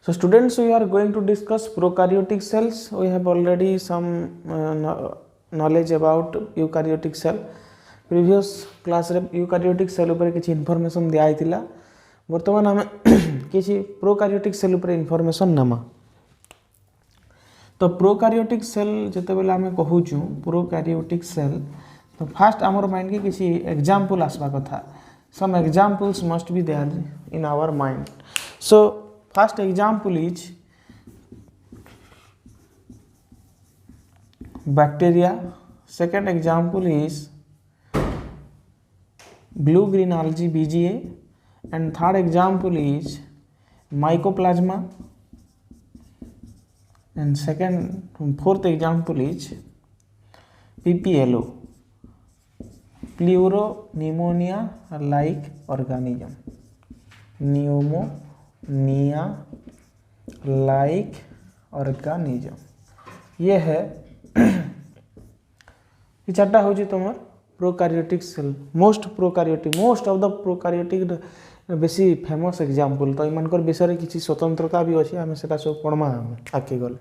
So students, we are going to discuss prokaryotic cells. We have already some knowledge about eukaryotic cell. Previous class रे eukaryotic cell ऊपर किसी information दिया आइतिला. वर्तमान हमें किसी prokaryotic cell ऊपर information नमा. तो prokaryotic cell जते बेला हमें कहूचु prokaryotic cell तो first आमर mind के किसी example आसवा कथा. Some examples must be there in our mind. So first example is bacteria. Second example is blue green algae BGA, and third example is mycoplasma, and fourth example is PPLO, Pleuropneumonia like organism, pneumonia like organism. ये है ये चार्टा हो तुम prokaryotic cell. Most of the prokaryotic बेसी famous example. तो इमानकर विषय किसी स्वतंत्रता भी अच्छी आम से सब पढ़मा आगे गले.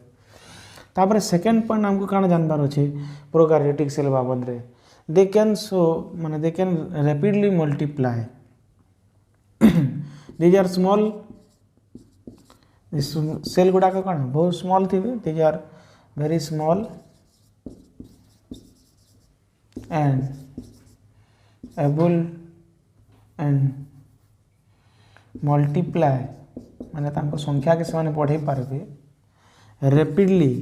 तापर सेकेंड पॉइंट आमको काना जानबार अच्छे प्रोकार्योटिक सेल बाबद रे. दे कैन शो माने they can rapidly multiply. These are small cell गुड़ाक कौन बहुत स्मॉल थी. These are very small and able and multiply माने तांको संख्या के समान पढ़े पारबे rapidly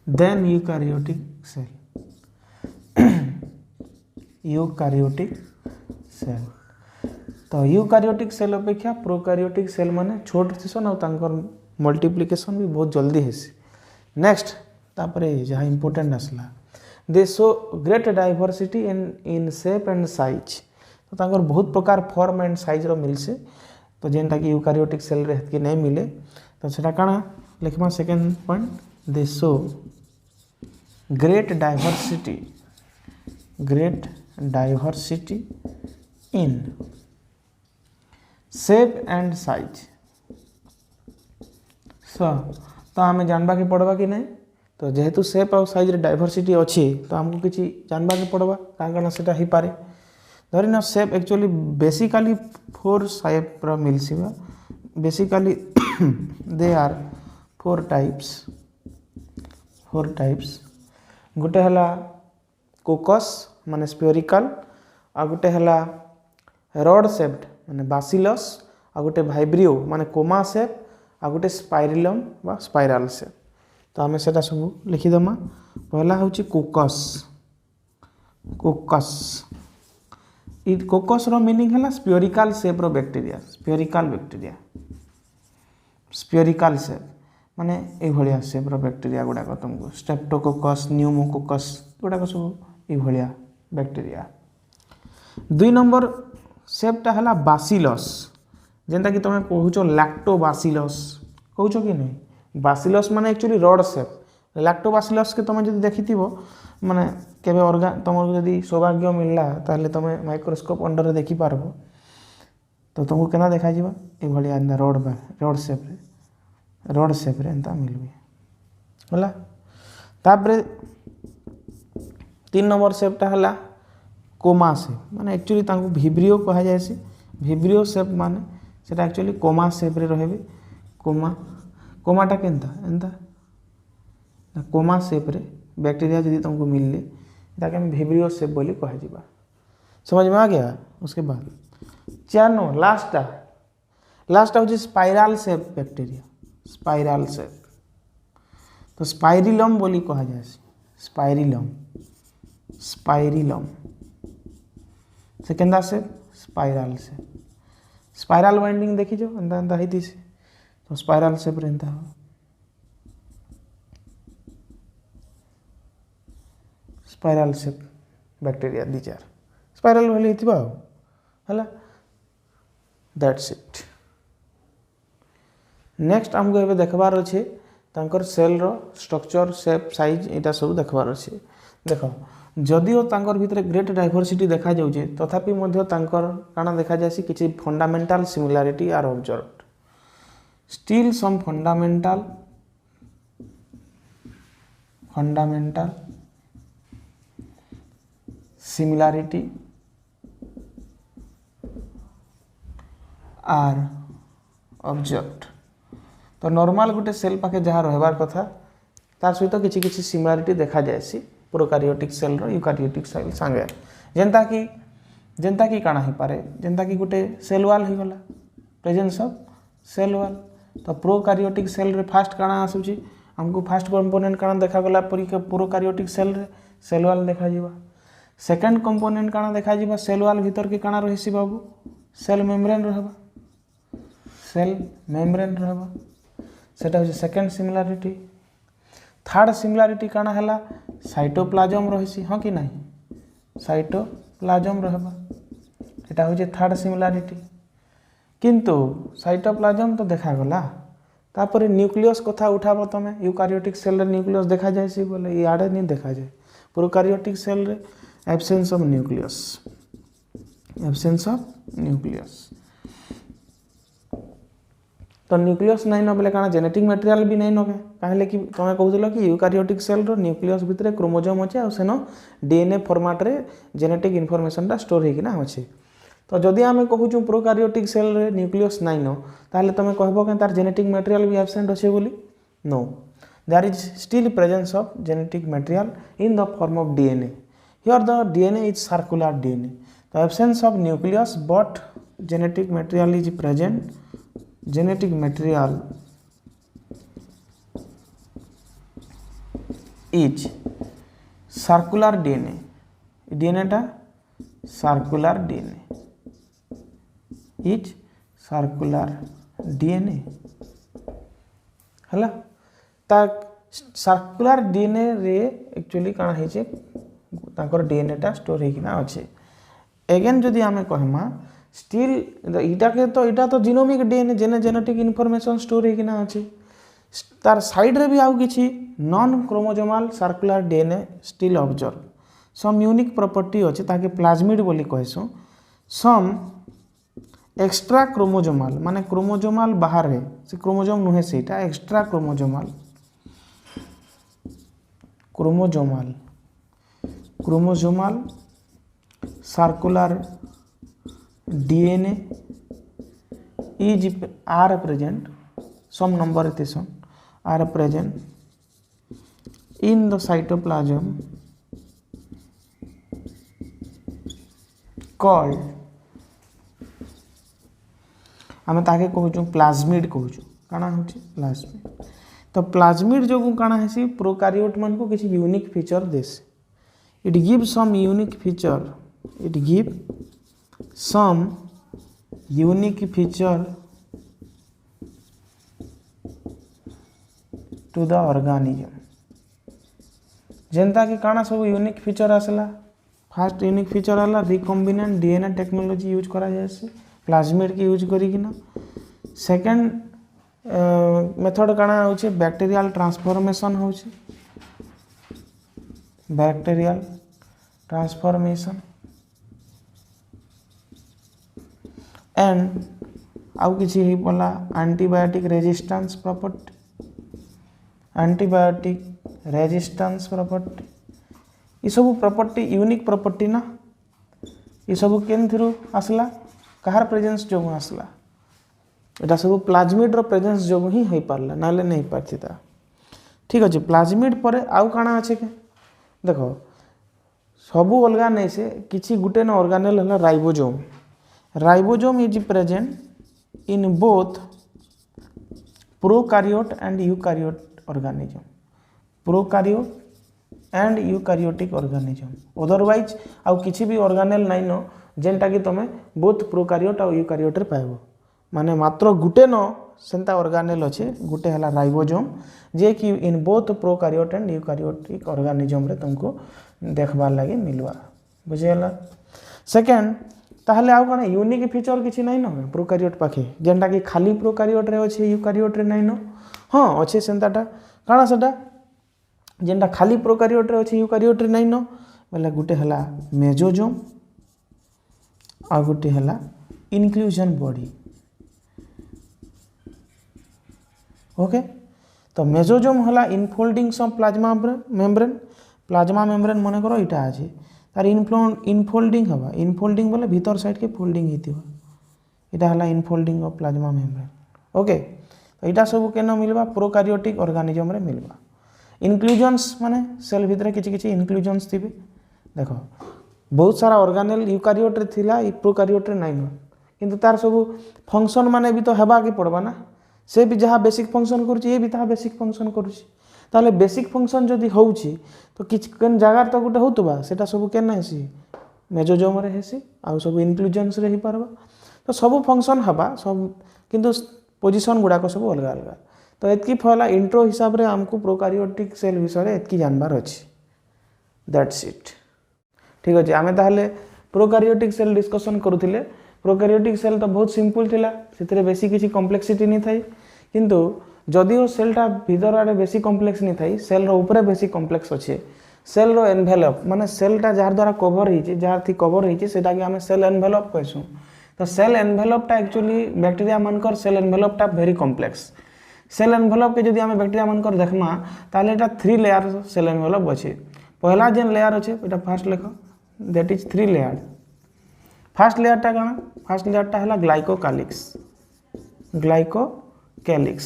then eukaryotic cell. eukaryotic cell तो eukaryotic cell अपेक्षा prokaryotic cell माने छोट थिसन और तांकर मल्टीप्लिकेशन भी बहुत जल्दी हेसी. नेक्स्ट तापरे जहाँ इंपोर्टेंट आसला दे show great diversity in shape and size. तो तांकर बहुत प्रकार फॉर्म एंड साइज रो मिलसे. तो जेनटा कि यूकारियोटिक सेल रे के नहीं मिले तो सेटा काना लिखमा. Second point they show great diversity in shape and size. तो हमें जानबा के पड़वा कि नहीं. तो जेहेतु शेप और साइज रे डाइवर्सिटी अच्छी तो हमको किसी जानबा के पड़वा कारण से ही पारे. धरिना शेप एक्चुअली बेसिकली 4 शेप रा मिलसिबा. Basically they are 4 types. गोटे हला कोकस माने स्फेरिकल, आ गोटे हला रॉड शेप्ड माने बासिलस, आ गोटे वाइब्रियो माने कोमा शेप, आ गोटे स्पाइरलम बा स्पाइराल शेप. तो आम से सब लिखिदमा. पहला हूँ कोकस. कोकस रो मीनिंग है स्फेरिकल शेप रो बैक्टीरिया. स्फेरिकल शेप माने ए भलिया शेप रो बैक्टीरिया गुड़ाक तुमको स्ट्रेप्टोकोकस, न्यूमोकोकस गुड़ाक सब ये भलिया बैक्टीरिया. 2 नंबर शेपटा है बासिलस. जेनता कि तुम कहूच लैक्टोबासिलस कहूच कि नहीं. बासिलस माने एक्चुअली रॉड शेप. लैक्टोबासिलस के तुम जब देखी माने केबे ऑर्गन तुमको जदि सौभाग्य मिलला ताले तुम माइक्रोस्कोप अंडर देखी पारबो. तो तुमको केना देखा जीवा ए भलिया एंदा रॉड शेप रे एंता मिलबे होला. तापरे 3 नंबर शेपटा हला कोमा शेप. माने एक्चुअली तांको विब्रियो कहा जाय से. विब्रियो शेप माने सेटा एक्चुअली कोमा शेप रे रहबे. कोमाटा केनता एंता कोमा शेप रे बैक्टीरिया यदि तुमको मिलले ताके हम विब्रियो शेप बोली कहा जीवा. समझ में आ गया. उसके बाद 4 नो लास्ट हो spiral shape bacteria. Spiral shape तो स्पाइरिलम बोली कहा जाए. स्पाइरिलम सेकेंडा shape spiral shape. Spiral winding देखी जो एंता ही से. तो स्पाइराल शेप रहता है. स्पाइराल शेप बैक्टीरिया दीज आर स्पाइराल वाली हितबा हला. That's it. नेक्स्ट हमको एबे देखबार अछि तांकर cell row structure, shape, size एटा सब देखबार अछि. देखो जदिओ तांकर भितर ग्रेट डाइवर्सिटी देखा जाउछे तथापि मध्य तांकर काना देखा जासी किछि fundamental similarity are observed. still some fundamental similarity are observed। तो नॉर्मल गोटे सेल पाखे जहाँ रहबार कथा तार सहित किसी किसी सिमिलारिटी देखा जाएसी प्रोकारियोटिक सेल रो यूकारियोटिक सेल संगे जेनता कि काना ही पारे जेनता कि गोटे सेल वाल ही गला प्रेजेंस ऑफ सेल वाल। तो प्रोकारियोटिक सेल रे फास्ट काना आसुची हमको फास्ट कंपोनेंट काना देखा गला प्रोकारियोटिक सेल रे सेल वाल देखा जीवा। सेकंड कंपोनेंट काना देखा जीवा सेल वाल भीतर के काना रहिसी बाबू सेल मेम्ब्रेन रहबा सेल मेम्ब्रेन रहबा सेटा हो सेकंड सिमिलारिटी। थर्ड सिमिलारिटी काना हला साइटोप्लाज्म रहिसी हाँ कि नहीं साइटोप्लाज्म रहबा एटा हो थर्ड सिमिलारिटी। किंतु साइटोप्लाज्म तो देखा गला तापर न्यूक्लियस कथा उठाबो तमे यूकारियोटिक सेल रे न्यूक्लियस देखा जाय सी बोले याडे नहीं देखा जाए प्रोकारियोटिक सेल रे एब्सेंस ऑफ न्यूक्लियस। तो न्यूक्लियस नहीं न बोले काना जेनेटिक मटेरियल भी नहीं नके कहले कि तमे कहउतलो कि यूकारियोटिक सेल रो न्यूक्लियस भितरे क्रोमोसोम अछि आ सेनो डीएनए फॉर्मेट रे जेनेटिक इन्फॉर्मेशन टा स्टोर हे किना अछि। तो जदि आमे कहूछु प्रोकारियोटिक सेल रे न्यूक्लियस नहीं न ताले तमे कहबो कि तार जेनेटिक मटेरियल भी एब्सेंट अछि बोली no there is still presence of genetic material in the form of DNA here the DNA is circular DNA. तो absence of nucleus but genetic material is present genetic material is circular DNA DNA टा circular DNA is circular DNA हला ता circular DNA रे actually काना हे जे ताकर DNA टा store हे किना अछि। अगेन जदि आमे कहमा स्टिल इटा के तो इटा तो जीनोमिक डीएनए जेने जेनेटिक इन्फॉर्मेशन स्टोर हे किना अछि तार साइड रे भी आउ किछि non chromosomal circular DNA still observe some unique property अछि ताके प्लाज्मिड बोली कहसु। सम एक्स्ट्रा क्रोमोसोमल माने क्रोमोसोमल बाहर है से क्रोमोसोम नुहे सेटा extra chromosomal circular DNA is are present some number are present in the cytoplasm called आमे ताके कहूँ प्लाज्मिड कहूँ काना होची प्लाज्मिड। तो प्लाज्मिड जो काना है प्रोकारियोट मन को किसी unique feature this it give some unique feature some unique feature to the organism जेनता कि काना सब यूनिक फीचर आसला। फास्ट यूनिक फीचर आला रिकॉम्बिनेंट डीएनए टेक्नोलॉजी यूज करा जायसे प्लाज्मिड के यूज करी किना। सेकंड मेथड काना होचे बैक्टीरियल ट्रांसफॉर्मेशन होचे बैक्टीरियल ट्रांसफॉर्मेशन एंड आउ किसी ही बोला एंटीबायोटिक रेजिस्टेंस प्रॉपर्टी ये सब प्रॉपर्टी यूनिक प्रॉपर्टी ना ये सब केन थ्रू आसला कहार प्रेजेंस जो आसला एटा सब प्लाज्मिड रो प्रेजेंस जो ही होई पारला नाले नहीं पारथिता। ठीक अछि प्लाज्मिड परे आउ काना अछि के देखो सबु अलगा नहीं से किछि गुटे न ऑर्गेनेल हला ribosome is present in both prokaryote and eukaryote organism otherwise आउ किछि भी ऑर्गेनेल नहीं न जेनटा कि तमे बोथ प्रोकारियोट और यूकारियोट रे पाइबो माने मात्र गुटे न सेंता ऑर्गेनेल अछि गुटे हला राइबोसोम जे कि in both प्रोकारियोट and eukaryotic organism रे तुमको देखबार लागि मिलवा बुझियला। सेकंड ताहले आउ कोन यूनिक फीचर किछि नै न प्रोकारियोट पाखे जेंटा कि खाली प्रोकारियोट रे अछि यूकारियोट रे नै न हां अछि सेंताटा काना सेटा जेंटा खाली प्रोकारियोट रे अछि यूकारियोट रे नै न बोले गुटे हला मेसोसोम आ गुटे हला इंक्लूजन बॉडी ओके तो मेसोजोम होला इनफोल्डिंग्स ऑफ प्लाज्मा मेम्ब्रेन मन कर इटा अछि तार इनफोल्डिंग हवा इनफोल्डिंग बोले भीतर साइड के फोल्डिंग हेतिबा इटा हला infolding of plasma membrane okay तो इटा सब केन मिलबा प्रोकार्योटिक ऑर्गेनिज्म रे मिलबा इनक्लूजन्स माने सेल भितर किछि किछि इनक्लूजन्स थिबे देखो बहुत सारा ऑर्गेनेल यूकारियोट रे थिला प्रोकार्योट रे नै न किंतु तार सब फंक्शन माने भी तो हेबा के पड़बा ना से भी जहाँ बेसिक फंक्शन करुछि ये भी ताहा बेसिक फंक्शन करुछि ताले बेसिक फंक्शन जदि होउछि तो किछ केन जगह तो गुटे होतबा सेटा सब केन हेसी मेसोजोम रे हेसी आ सब इनक्लूजन्स रे ही पारबा तो सब फंक्शन हबा सब किंतु पोजीशन गुडा को सब अलग अलग तो एतकी फला इंट्रो हिसाब रे हमको प्रोकार्योटिक सेल विषय रे एतकी जानबार अछि दैट्स इट ठीक अछि आमे ताहले प्रोकार्योटिक सेल डिस्कशन करूथिले प्रोकार्योटिक सेल तो बहुत सिंपल थिला सेतरे बेसी किछि कॉम्प्लेक्सिटी नि थाई किंतु जदिओ सेलटा भीतर आडे बेसी कॉम्प्लेक्स नि थाई सेल रो ऊपर बेसी कॉम्प्लेक्स अछि सेल रो एनवेलप माने सेलटा जार द्वारा कवर हिछि जार थी कवर हिछि सेटा कि हमें सेल एनवेलप कहसु तो सेल एनवेलप टा एक्चुअली बैक्टीरिया मानकर सेल एनवेलप टा वेरी कॉम्प्लेक्स सेल एनवेलप के जदि हमें बैक्टीरिया मानकर देखमा ताले एटा 3 लेयर सेल एनवेलप अछि पहला जेन लेयर अछि एटा फर्स्ट लेखो that is 3 layer first layer टा काना फर्स्ट लेयर टा हला ग्लाइकोकैलिक्स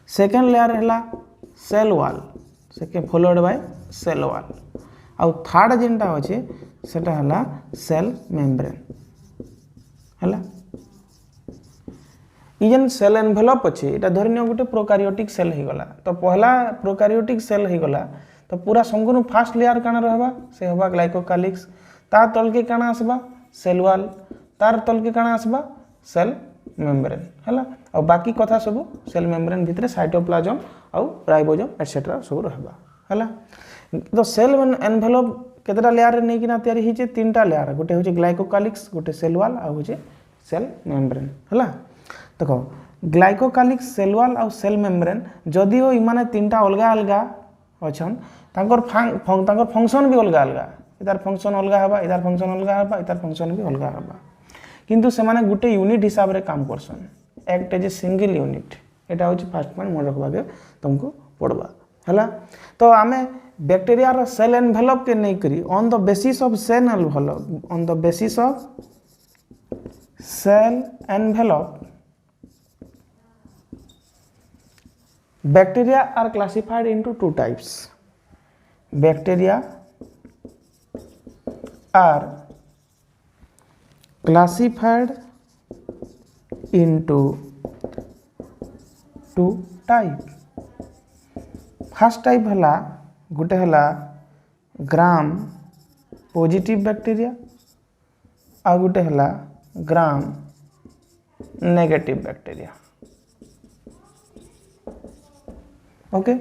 सेकंड लेयर हला सेल वॉल सेके फॉलोड बाय सेल वॉल आ थर्ड जेनटा अछि सेटा हला सेल मेम्ब्रेन हला इजन सेल एनवेलप अछि एटा धरनियो गुटे प्रोकार्योटिक सेल हे गला तो पहला प्रोकार्योटिक सेल हे गला तो पूरा संपूर्ण फर्स्ट लेयर काना रहबा से होबा ग्लाइकोकैलिक्स ता तल के काना आसबा सेल वॉल तार तल के काना आसबा सेल मेम्ब्रेन हला और बाकी कथा सब सेल मेम्ब्रेन भितर साइटोप्लाज्म और राइबोसोम एटसेट्रा सब रहबा हला तो सेल एनवेलप केतरा लेयर रे नै किना तयारी हिचे तीनटा लेयर गुटे होचे ग्लाइकोकैलिक्स गुटे सेल वॉल आ होचे सेल मेम्ब्रेन हला देखो ग्लाइकोकैलिक्स सेल वॉल और सेल मेम्ब्रेन जदिओ इमाने तीनटा अलगा अलगा अछन तांकर फंक्शन भी अलगा अलगा इधर फंक्शन अलगा हबा इधर फंक्शन अलगा हबा इधर फंक्शन भी अलगा हबा किंतु से माने गुटे यूनिट हिसाब रे काम करसन act as a single unit एटा होची फर्स्ट पॉइंट मन रखबा के तुमको पड़बा हला तो आमे बैक्टीरिया रो सेल एनवेलप के नै करी on the basis of cell envelope on the basis of cell envelope bacteria are classified into two types bacteria are classified into two type first type हला गुटे हला ग्राम पॉजिटिव बैक्टीरिया आ गुटे हला gram negative bacteria okay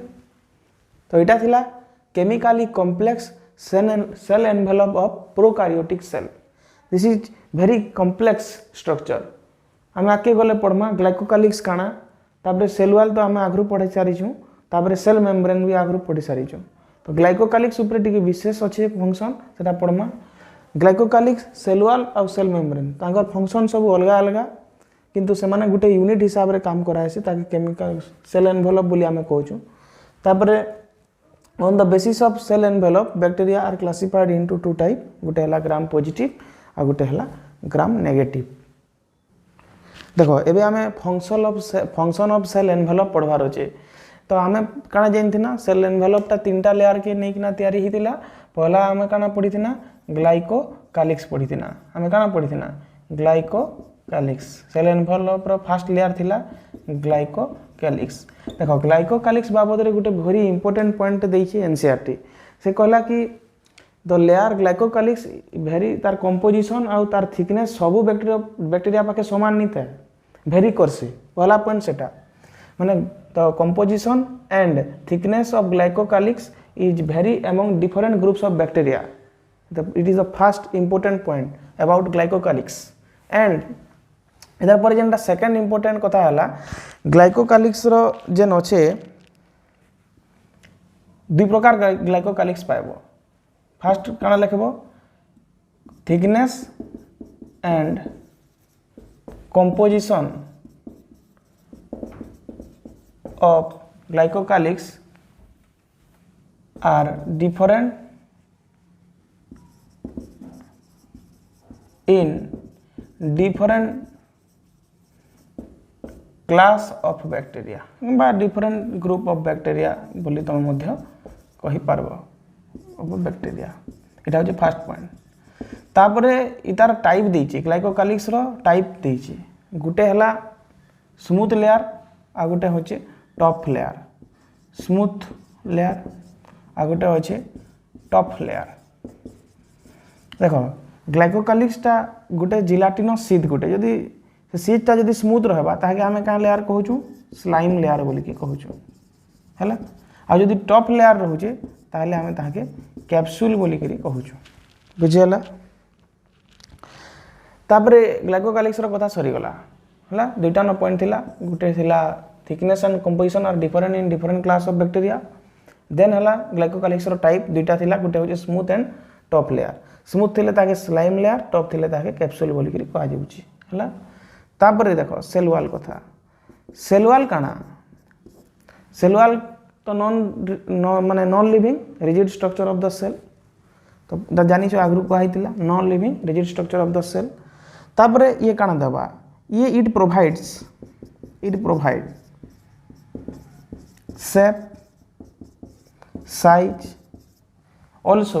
तो इटा थिला chemically complex cell envelope of prokaryotic cell this is very complex structure हम आके गले पढ़मा glycocalyx काना ताबरे सेल वॉल तो हम आगरु पढ़े सारिछु ताबरे सेल मेम्ब्रेन भी आगरु पढ़ी सारिछु तो ग्लाइकोकैलिक्स ऊपर टिके विशेष अछि फंक्शन सेटा पढ़मा ग्लाइकोकैलिक्स सेल वॉल और सेल मेम्ब्रेन तांकर फंक्शन सब अलग अलग किंतु से माने गुटे यूनिट हिसाब रे काम करा है ताकि केमिकल सेल एनवेलप बोली हमें कहूछु तापरे on the basis of cell envelope bacteria are classified into two type गुटे हला ग्राम पॉजिटिव आ गुटे हला ग्राम नेगेटिव देखो एबे हमें फंक्शन ऑफ सेल एनवेलप पढ़वार अछि तो हमें काना जानथिना सेल एनवेलप ता तीनटा लेयर के नै किना तयारी हितिला पहला हमें काना पढ़िथिना ग्लाइकोकैलिक्स पढ़िथिना हमें काना पढ़िथिना glycocalyx cell envelope row first layer थिला ग्लाइकोकैलिक्स देखो ग्लाइकोकैलिक्स बाबद रे गुटे वेरी इंपोर्टेंट पॉइंट देछि एनसीईआरटी से कहला कि द लेयर ग्लाइकोकैलिक्स वेरी तार कंपोजिशन और तार थिकनेस सब बैक्टीरिया पाके समान नहीं था वेरी करसे पहला पॉइंट सेटा माने the composition and thickness of glycocalyx is very among different groups of bacteria it is the first important point about glycocalyx and इधर पर जेनटा सेकंड इंपोर्टेंट कथा हला ग्लाइकोकैलिक्स रो जेन अछि दुई प्रकार ग्लाइकोकैलिक्स पाइबो फर्स्ट काना लिखबो thickness and composition of glycocalyx are different in different class of bacteria बा डिफरेंट ग्रुप ऑफ बैक्टेरिया बोली तुम मध्य कहि पारबो ऑफ बैक्टेरिया एटा हो फर्स्ट पॉइंट तापरे इतार टाइप देछि ग्लाइकोकालिक्स रो टाइप देछि गुटे हला स्मूथ लेयर आ गुटे होचे टफ लेयर स्मूथ लेयर आ गुटे होचे टफ लेयर देखो ग्लाइकोकालिक्स टा गुटे जिलाटिनस शीट गुटे यदि से शीटटा जदि स्मूथ रहबा ताके आमे का लेयर कहूछु स्लाइम लेयर बोली के कहूछु हैला आ जदि टॉप लेयर रहउचे ताले आमे ताके कैप्सूल बोली के कहूछु बुझियला तापरे ग्लाइकोकालिक्स रो कथा सरी गला हैला दुईटा न पॉइंट थिला गुटे थिला thickness and composition are different in different class of bacteria then हैला ग्लाइकोकालिक्स रो टाइप दुईटा थिला गुटे होचे smooth and top layer smooth थिले ताके स्लाइम लेयर टॉप थिले ताके कैप्सूल बोली के कहा जाउची हैला तापर देखो सेल वॉल कथा सेल वॉल काना सेल वॉल तो नॉन माने non living rigid structure of the cell तो जानी छो आगु कहैतिला non living rigid structure of the cell तापर ये काना दबा ये it provide shape size also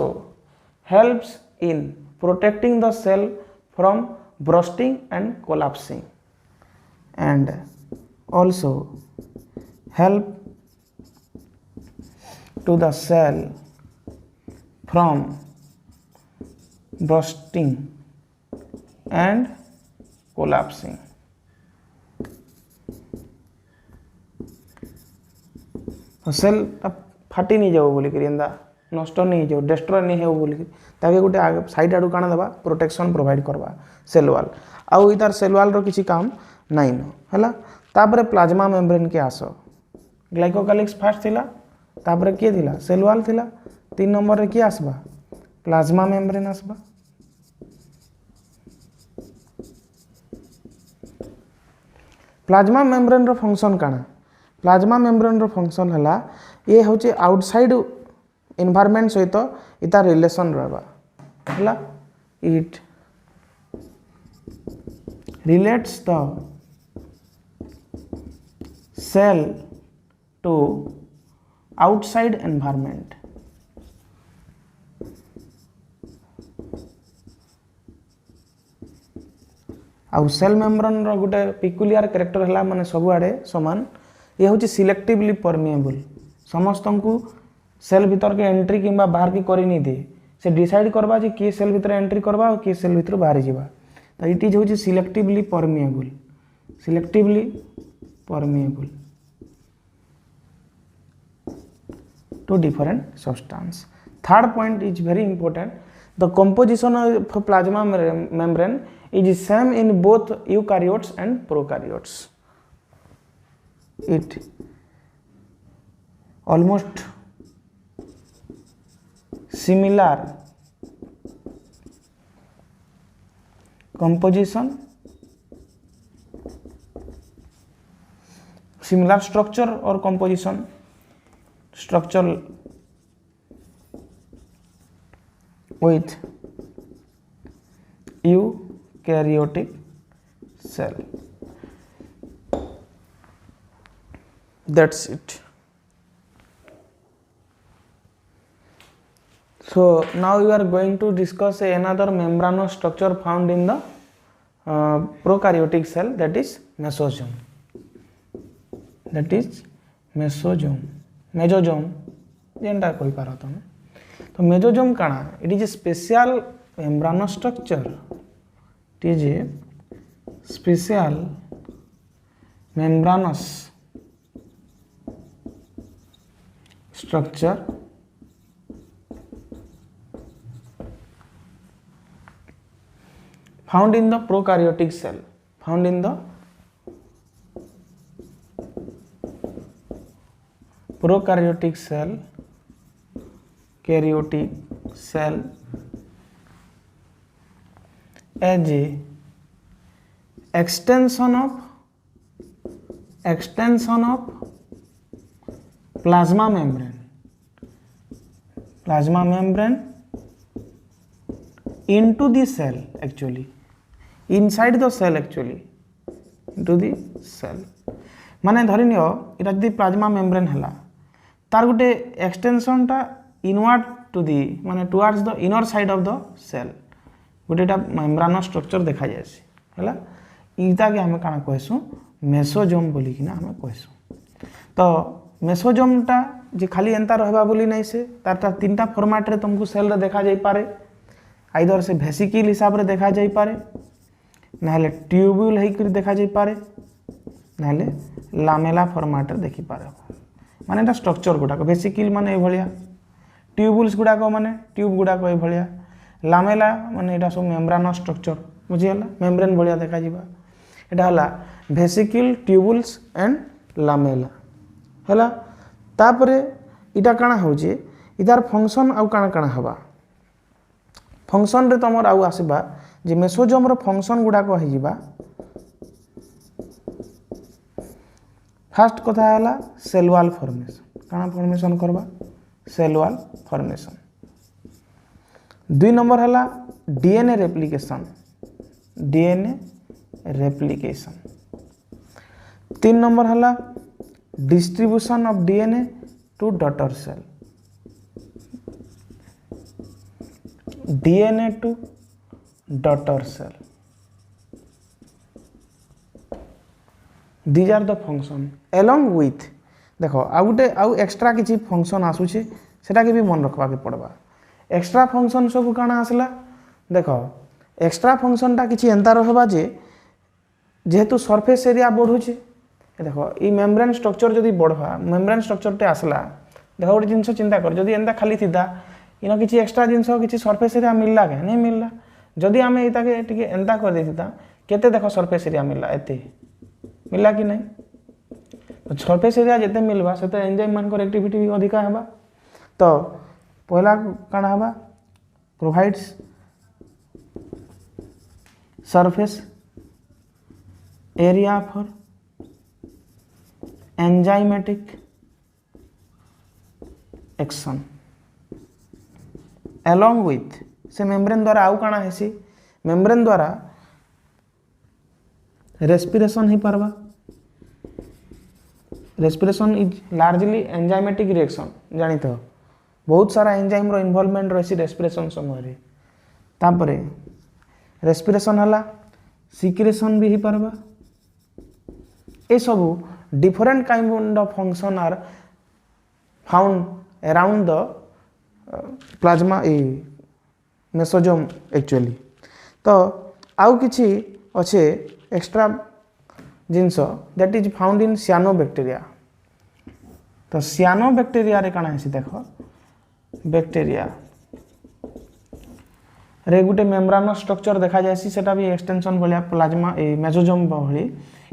helps in protecting the cell from bursting and collapsing and also help to the cell from bursting and collapsing तो cell फाटी नहीं जाओ बोली करी एंदा नष्ट नहीं जाओ डिस्ट्रॉय नहीं हो बोली ताके गोटे साइड आडू काना दबा प्रोटेक्शन प्रोवाइड करवा सेल वॉल आउ इतार सेल वॉल रो किछि काम नाही न हला तापरे प्लाज्मा मेम्ब्रेन के आसो ग्लाइकोकालिक्स फास्ट थिला तापरे के थिला सेल वॉल थिला 3 नंबर रे के आसबा प्लाज्मा मेम्ब्रेन आसबा प्लाज्मा मेम्ब्रेन रो फंक्शन काना प्लाज्मा मेम्ब्रेन रो फंक्शन हला ये होचे आउटसाइड एनवायरनमेंट सहित इता रिलेशन रहबा हला it relates the cell to outside environment आउ सेल मेम्ब्रेन रो गुटे पिकुलियर कैरेक्टर हला माने सब आडे समान ये होची सिलेक्टिवली परमिएबल समस्त को सेल भीतर के एंट्री किंबा बाहर की करी नहीं दे से डिसाइड करबा जे के सेल भीतर एंट्री करबा और के सेल भीतर बाहर जीवा तो इट इज होची selectively permeable to different substance third point is very important the composition of plasma membrane is same in both eukaryotes and prokaryotes it almost similar composition similar structure or composition structure with eukaryotic cell. That's it. So now we are going to discuss another membranous structure found in the prokaryotic cell, that is mesosome. Mesosome जेनटा कहि पारो तमे तो mesosome काना it is a special membranous structure. It is a special membranous structure found in the prokaryotic cell, karyotic cell as a extension of plasma membrane into the cell actually, inside the cell actually, into the cell माने धरि neo इटा जदि plasma membrane हला तार गुटे extension टा inward to the माने towards the inner side of the cell गोटेटा मेम्ब्रानो स्ट्रक्चर देखा जायसी हला इटा के हमें काना कहसु मेसोजोम बोली कि ना हमें कहसु। तो मेसोजोम टा जे खाली एंता रहबा बोली नहीं से तारटा तीनटा फॉर्मेट रे तुमको सेल रे देखा जाई पारे, आइदर से वेसिकल हिसाब रे देखा जाई पारे, नाले ट्यूब्यूल हेकरी देखा जाई पारे, नाले लामेला फॉर्मेट रे देखि पारे। माने एटा स्ट्रक्चर गुडाक वेसिकल माने ए भलिया, ट्यूब्यूल्स गुडाक माने ट्यूब गुडाक ए भलिया, लामेला माने एटा सब मेम्ब्रानो स्ट्रक्चर बुझियला मेम्ब्रेन भलिया देखा जिबा। एटा हला वेसिकल ट्यूब्यूल्स एंड लामेला हला। तापरे इटा काना होजे इदार फंक्शन आउ काना काना हबा फंक्शन रे तमर आउ आसीबा जे मेसोजोम रो फंक्शन गुडा को हे जिबा। फर्स्ट कथा हला सेल वॉल फॉर्मेशन, काना फॉर्मेशन करबा सेल वॉल फॉर्मेशन। 2 नंबर हला डीएनए रेप्लिकेशन, 3 नंबर हला distribution of DNA to daughter cell, DNA to daughter cell, these are the function along with देखो आ गुटे आउ एक्स्ट्रा किछि फंक्शन आसुछि सेटा के भी मन रखबा के पड़बा। एक्स्ट्रा फंक्शन सब काना आसला देखो एक्स्ट्रा फंक्शन टा किछि एंता रहबा जे जेहेतु सरफेस एरिया बढ़ुछि देखो ई मेम्ब्रेन स्ट्रक्चर जदि बढ़वा मेम्ब्रेन स्ट्रक्चर टे आसला देखो गोटे जिनस चिंता कर जदि एंता खाली थिदा इनो किछि एक्स्ट्रा जिनस किछि सरफेस एरिया मिलला के नहीं मिलला। जदि आमे इता के टिके एंता कर देथिता केते देखो सरफेस एरिया मिलला एते मिलला कि नहीं। तो सरफेस एरिया जेते मिलबा सेते एंजाइम मान को एक्टिविटी भी अधिका हेबा। तो पहला काना हेबा provides surface area for enzymatic action along with से मेम्ब्रेन द्वारा आउ काना हेसी मेम्ब्रेन द्वारा रेस्पिरेशन ही पारबा। Respiration is largely enzymatic reaction जानी तो बहुत सारा एंजाइम रो इन्वॉल्वमेंट रही रेस्पिरेशन समय रे। तापरे रेस्पिरेशन हला सिक्रेशन भी ही पारबा। ए सब different kind of function are found around the plasma ए मेसोजोम एक्चुअली। तो आउ किछि अच्छे extra genes that is found in cyanobacteria. तो सियानोबैक्टीरिया रे काना हेसी देखो बैक्टीरिया रे गुटे मेम्ब्रानो स्ट्रक्चर देखा जायसी सेटा भी एक्सटेंशन भलिया प्लाज्मा ए मेसोजोम भली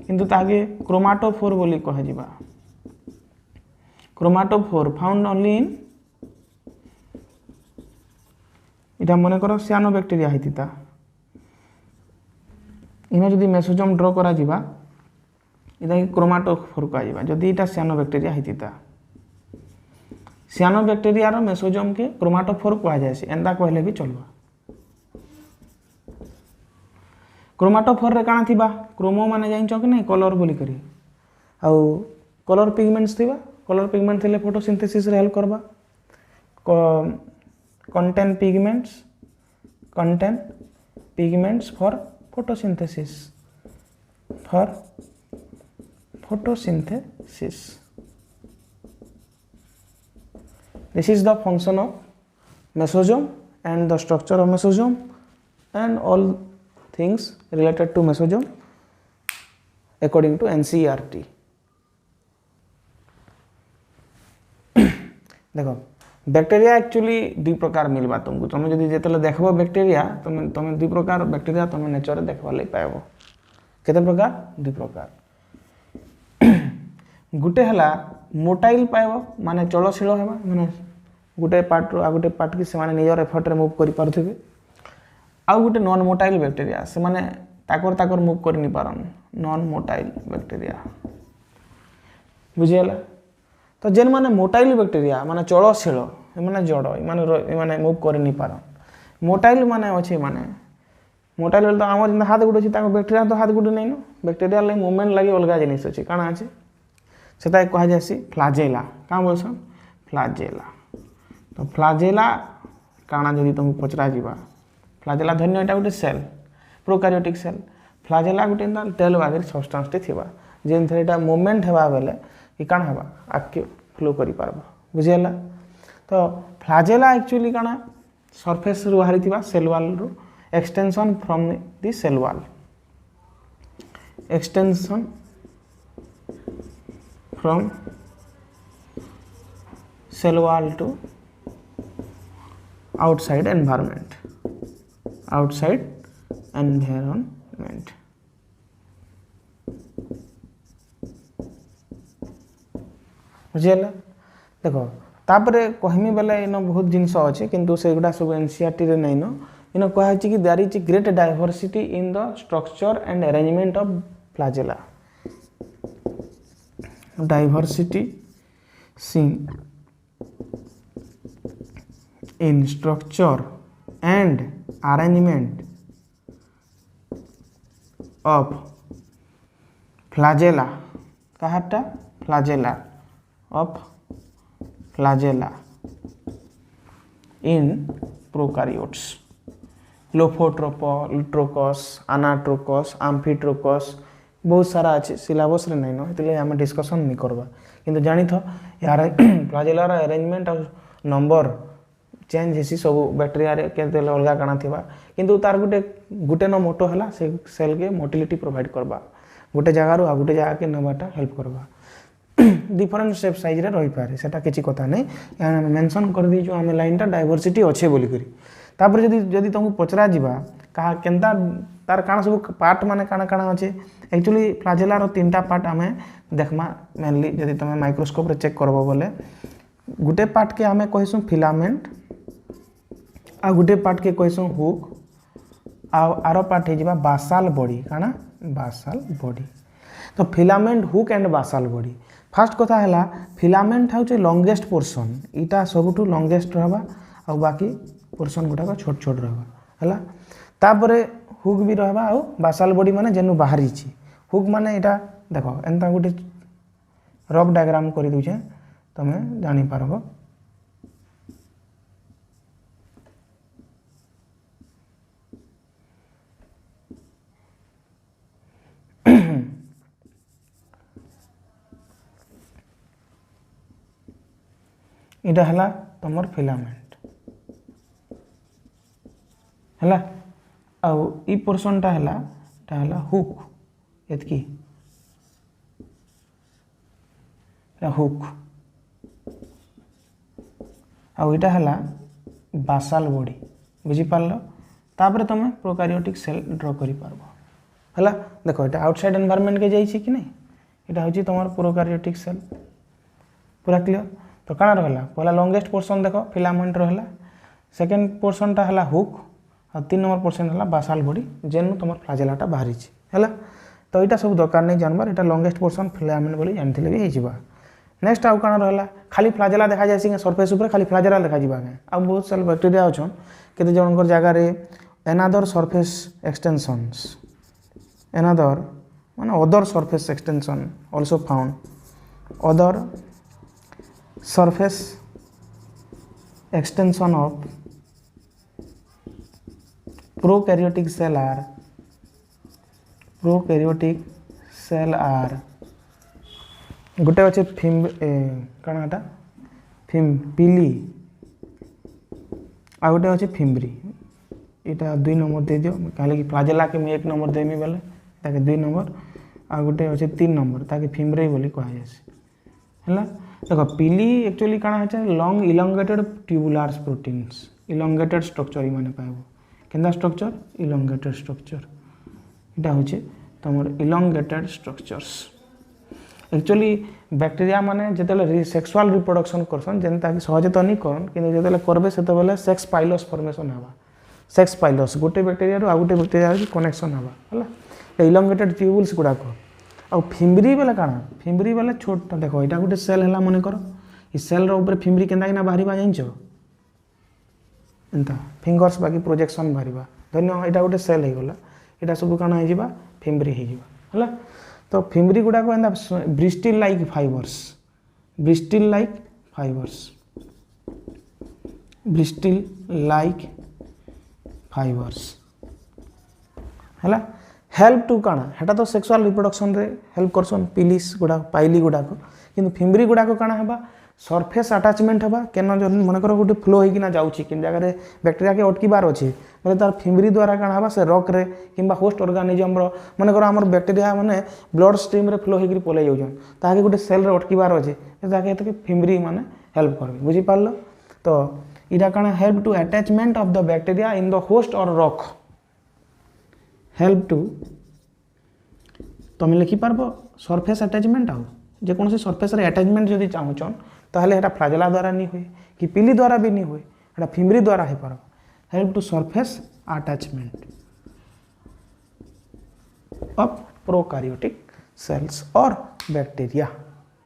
किंतु ताके क्रोमाटोफोर बोली कह जिबा। क्रोमाटोफोर फाउंड ओनली इन इटा मने करो सियानोबैक्टीरिया हितिता इनो जदि मेसोजोम ड्रॉ करा जिबा इटा क्रोमाटोफोर कह जिबा। जदि इटा सियानोबैक्टीरिया हितिता सियानोबैक्टीरिया रो मेसोजोम के क्रोमाटोफोर कह जायसी एंदा कहले भी चलबा। क्रोमाटोफोर रे काना थिबा क्रोमो माने जानिचो कि नहीं कलर बोली करी आउ कलर पिगमेंट्स थिबा। कलर पिगमेंट थिले फोटोसिंथेसिस रे हेल्प करबा। contain pigments for photosynthesis this is the function of mesosome and the structure of mesosome and all things related to mesosome according to NCERT। देखो bacteria actually 2 प्रकार मिलबा तुमको तुम जदि जेतले देखबो बैक्टीरिया तुम 2 प्रकार बैक्टीरिया तुम नेचर देखबा लई पाएबो। केते प्रकार 2 प्रकार गुटे हला मोटाइल पाएबो माने चलशील हेबा माने गुटे पार्ट रो आ गुटे पार्ट की से माने निजर एफर्ट रे मूव करि परथिबे। आ गुटे नॉन मोटाइल बैक्टीरिया से माने ताकर मूव करि नि पारन नॉन मोटाइल बैक्टीरिया बुझियला। तो जेन माने मोटाइल बैक्टेरिया माने चलशील माने जड़ माने मूव कर नहीं पारन मोटाइल माने अच्छे माने मोटाइल तो आम जो हाथ गुड़ अच्छे बैक्टेरिया तो हाथ गुड़ नहीं न बैक्टेरिया लगे मुवमेंट लगे अलग जिनिस अच्छे काଣା अच्छे से कह जासी फ्लाजेला क्या बोलसन फ्लाजेला तो फ्लाजेला काଣା जदि तुमको पचरा जीवा फ्लाजेला धन्य यहाँ गोटे सेल प्रोकारियोटिक सेल फ्लाजेला गोटे तेल बागे सब्सटेंस टे थिबा जेन थरे एटा मूवमेंट हेबा बेले कि काଣା हेबा आके फ्लो करि पारबा बुझियला तो फ्लाजेला एक्चुअली काଣା सरफेस रु बाहरी थिबा सेल वॉल रु extension from the cell wall extension from cell wall to outside environment बुझेला देखो तापरे कहमी बेले इन बहुत जिनस अच्छे किंतु से गुडा सब एनसीईआरटी रे नहीं न इन कहा कि there is great diversity in the structure and arrangement of flagella diversity सी in structure and arrangement of flagella कहता flagella of flagella in prokaryotes लोफोट्रोकस अनाट्रोकस आम्फिट्रोकस बहुत सारा अच्छे सिलेबस रे नहीं न इसलिए आम डिस्कसन नहीं करवा किंतु जानी थो यार फ्लाजेला अरेंजमेंट और नंबर चेंज हेसी सब बैक्टेरिया रे केते अलग काଣା थिबा किंतु तार गुटे न मोटो हला से सेल के मोटिलिटी प्रोवाइड करबा गुटे जगह रो आ गुटे जगह के नबाटा हेल्प करबा डिफरेंट शेप साइज रे रही पारे सेटा किछि कथा नै यहाँ मेंशन कर दी जो हम लाइनटा डाइवर्सिटी अच्छे बोली करी तापर जदी तुमको पचरा जीवा कहा केनता तार काଣା सब पार्ट माने काଣା अच्छे एक्चुअली फ्लाजेला रो तीनटा पार्ट हमें देखमा मेनली जदी तुम माइक्रोस्कोप रे चेक करबो बोले गुटे पार्ट के हमें कहसु फिलामेंट आ गुटे पार्ट के कहसु हुक आरो पार्ट हे जिबा बासाल बॉडी काना बासाल बॉडी तो filament hook and basal body फास्ट कथा हैला फिलामेंट होचे लॉन्गेस्ट पोर्शन इटा सबुठु लॉन्गेस्ट रहबा आ बाकी पोर्शन गुटा को छोट छोट रहबा हैला तापरे हुक भी रहबा आ बासाल बॉडी माने जेनु बाहरी छी हुक माने इटा देखो एंता गुटे रफ डायग्राम करि दुचे तमे जानि पारबो इटा हला तमर फिलामेंट हला आउ ई पोर्शन टा हला हुक एतकी हुक आउ इटा हला बासाल बॉडी बुझी पारलो तापर तमे प्रोकारियोटिक सेल ड्रा करि पारबो हला देखो इटा आउटसाइड एनवायरनमेंट के जाई छी कि नहीं इटा होची तमर प्रोकारियोटिक सेल पूरा क्लियर तो काना रहला पहला लॉन्गेस्ट पोर्शन देखो फिलामेंट रहला सेकंड पोर्शन टा हला हुक और 3 नंबर पोर्शन हला बासाल बॉडी जेनु तमर फ्लाजेलाटा बाहरी छी हला तो इटा सब दरकार नहीं जानबार इटा लॉन्गेस्ट पोर्शन फिलामेंट बोली जानथिले भी हिजिबा नेक्स्ट आउ काना रहला खाली फ्लाजेला देखा जाय सी सरफेस ऊपर खाली फ्लाजेला देखा जिबा आ बहुत सारे बैक्टीरिया अछन केते जनकर जगह रे अनदर सरफेस एक्सटेंशंस अनदर माने other surface extension also found other surface extension of prokaryotic cell are गोटे अच्छे फिम कण पिली आ गोटे अच्छे फिम्बरी यहाँ 2 नंबर दे दियो कहे कि फ्लाजेला के 1 नंबर देमी बेले ताके 2 नंबर आ गोटे अच्छे 3 नंबर ताके फिम्बरी बोली कहा है देखो पिली एक्चुअली काना है long elongated tubular proteins elongated structure माने पाइबो केंदा स्ट्रक्चर इलोंगेटेड स्ट्रक्चर इटा होचे तमर इलोंगेटेड स्ट्रक्चर्स एक्चुअली बैक्टीरिया माने जेतेले सेक्सुअल रिप्रोडक्शन करसन जेनता कि सहज तो नहीं करन कि जेतेले करबे सेते बेले सेक्स पाइलस फॉर्मेशन हवा सेक्स पाइलस गोटे बैक्टीरिया रो आ गोटे बैक्टीरिया रो कनेक्शन हवा हला इलोंगेटेड ट्यूबुल्स गुडा को आ फिम्बरी बेले काना फिम्बरी बेले छोटा देखो इटा गोटे सेल हला मन कर इ सेल रो ऊपर फिम्बरी केनता किना बाहरिबा जानछ एंता फिंगर्स बाकी प्रोजेक्शन बाहरिबा धन्य एटा गोटे सेल हे गला एटा सब काना हे जिबा फिम्बरी हे जिबा हला तो फिम्बरी गुडा को एंता bristle like fibers bristle like fibers bristle like fibers हला हेल्प टू काना हेटा तो सेक्सुअल रिप्रोडक्शन रे हेल्प करसन पिलिस गुडा पाइली गुडा को किंतु फिम्बरी गुडा को काना हेबा सरफेस अटैचमेंट हेबा केन मन कर गोटे फ्लो होइकिना जाउची किन जगह रे बैक्टीरिया के अटकीबार अछि बोले तार फिम्बरी द्वारा काना हेबा से रॉक रे किंबा होस्ट ऑर्गेनिज्म रो मन कर हमर बैक्टीरिया माने ब्लड स्ट्रीम रे फ्लो होइकरी पले जाउछन ताके गोटे सेल रे अटकीबार अछि ताके एतके फिम्बरी माने हेल्प करबे बुझी पारलो तो इडा काना help to attachment of the bacteria in the host और रॉक हेल्प टू तुम लिखि पारबो सरफेस अटैचमेंट आउ जे कौन से सरफेस रे अटैचमेंट जदि चाहूछन ताहले एटा फ्लाजेला द्वारा नहीं हुए कि पिली द्वारा भी नहीं हुए एटा फिम्बरी द्वारा हे पारबो help to surface attachment of prokaryotic cells और बैक्टीरिया।